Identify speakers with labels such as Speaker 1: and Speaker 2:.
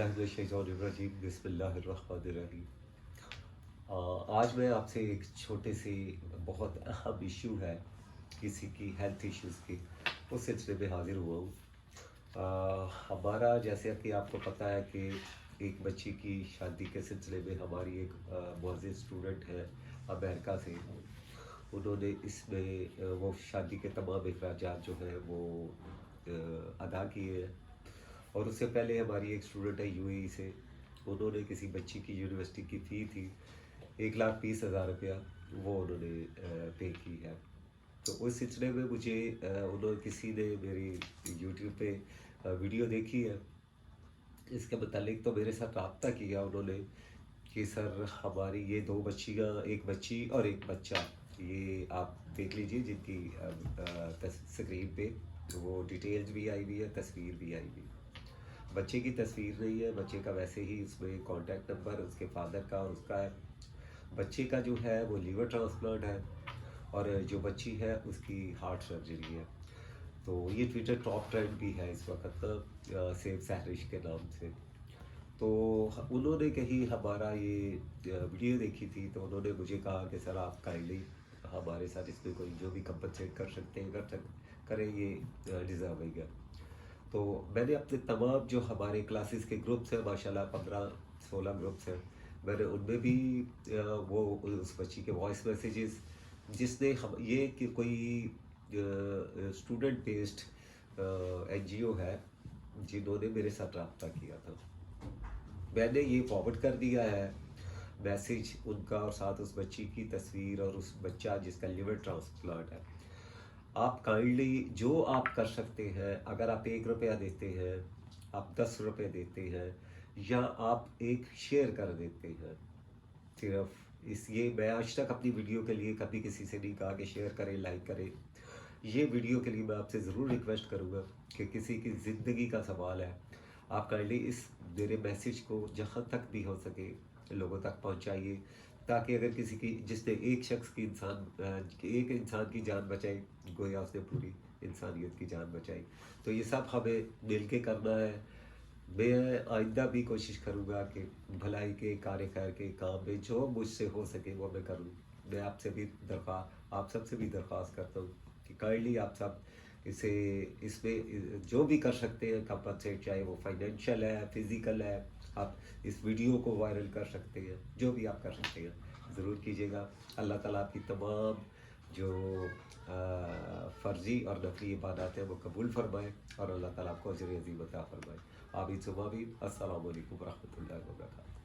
Speaker 1: باللہ من الشیطان الرجیم بسم اللہ الرحمن الرحیم۔ آج میں آپ سے ایک چھوٹے سے بہت اہم ایشو ہے کسی کی ہیلتھ ایشوز کی، اس سلسلے میں حاضر ہوا ہوں۔ ہمارا جیسے کہ آپ کو پتہ ہے کہ ایک بچی کی شادی کے سلسلے میں ہماری ایک معزز اسٹوڈنٹ ہے امریکہ سے، انہوں نے اس میں وہ شادی کے تمام اخراجات جو ہیں وہ ادا کیے ہیں۔ اور اس سے پہلے ہماری ایک اسٹوڈنٹ ہے یو اے ای سے، انہوں نے کسی بچی کی یونیورسٹی کی فی تھی 1,20,000 روپیہ، وہ انہوں نے پے کی ہے۔ تو اس سلسلے میں مجھے کسی نے میری یوٹیوب پہ ویڈیو دیکھی ہے، اس کے متعلق تو میرے ساتھ رابطہ کیا انہوں نے کہ سر ہماری یہ 2 بچیاں، ایک بچی اور ایک بچہ، یہ آپ دیکھ لیجئے جن کی اسکرین پہ وہ ڈیٹیلز بھی آئی ہوئی ہے، تصویر بھی آئی ہوئی ہے۔ بچے کی تصویر نہیں ہے، بچے کا ویسے ہی اس میں کانٹیکٹ نمبر اس کے فادر کا اور اس کا ہے۔ بچے کا جو ہے وہ لیور ٹرانسپلانٹ ہے، اور جو بچی ہے اس کی ہارٹ سرجری ہے۔ تو یہ ٹویٹر ٹاپ ٹرینڈ بھی ہے اس وقت سیو سہرش کے نام سے۔ تو انہوں نے کہیں ہمارا یہ ویڈیو دیکھی تھی، تو انہوں نے مجھے کہا کہ سر آپ کائنڈلی ہمارے ساتھ اس میں کوئی جو بھی کمپنسیٹ کر سکتے ہیں کریں، یہ ڈیزرونگ ہے۔ تو میں نے اپنے تمام جو ہمارے کلاسز کے گروپس ہیں، ماشاءاللہ 15-16 گروپس ہیں، میں نے ان میں بھی وہ اس بچی کے وائس میسیجز، جس نے یہ کہ کوئی اسٹوڈنٹ بیسڈ این جی او ہے جنہوں نے میرے ساتھ رابطہ کیا تھا، میں نے یہ فارورڈ کر دیا ہے میسیج ان کا، اور ساتھ اس بچی کی تصویر اور اس بچہ جس کا لیور ٹرانسپلانٹ ہے۔ آپ کائنڈلی جو آپ کر سکتے ہیں، اگر آپ 1 روپیہ دیتے ہیں، آپ 10 روپے دیتے ہیں، یا آپ ایک شیئر کر دیتے ہیں، صرف یہ میں آج تک اپنی ویڈیو کے لیے کبھی کسی سے نہیں کہا کہ شیئر کریں، لائک کریں۔ یہ ویڈیو کے لیے میں آپ سے ضرور ریکویسٹ کروں گا کہ کسی کی زندگی کا سوال ہے، آپ کائنڈلی اس میرے میسیج کو جہاں تک بھی ہو سکے لوگوں تک پہنچائیے، تاکہ اگر کسی کی، جس نے ایک شخص کی ایک انسان کی جان بچائی، گویا اس نے پوری انسانیت کی جان بچائی۔ تو یہ سب ہمیں مل کے کرنا ہے۔ میں آئندہ بھی کوشش کروں گا کہ بھلائی کے، کار خیر کے کام میں جو مجھ سے ہو سکے وہ میں کروں۔ میں آپ سب سے بھی درخواست کرتا ہوں کہ کائنڈلی آپ سب اس میں جو بھی کر سکتے ہیں کمپنسیٹ، چاہے وہ فائنینشیل ہے، فزیکل ہے، آپ اس ویڈیو کو وائرل کر سکتے ہیں، جو بھی آپ کر سکتے ہیں ضرور کیجیے گا۔ اللہ تعالیٰ آپ کی تمام جو فرضی اور نفلی عبادات ہیں وہ قبول فرمائے، اور اللہ تعالیٰ آپ کو اجر عظیم عطا فرمائے۔ آمین ثم آمین۔ السلام علیکم ورحمۃ اللہ وبرکاتہ۔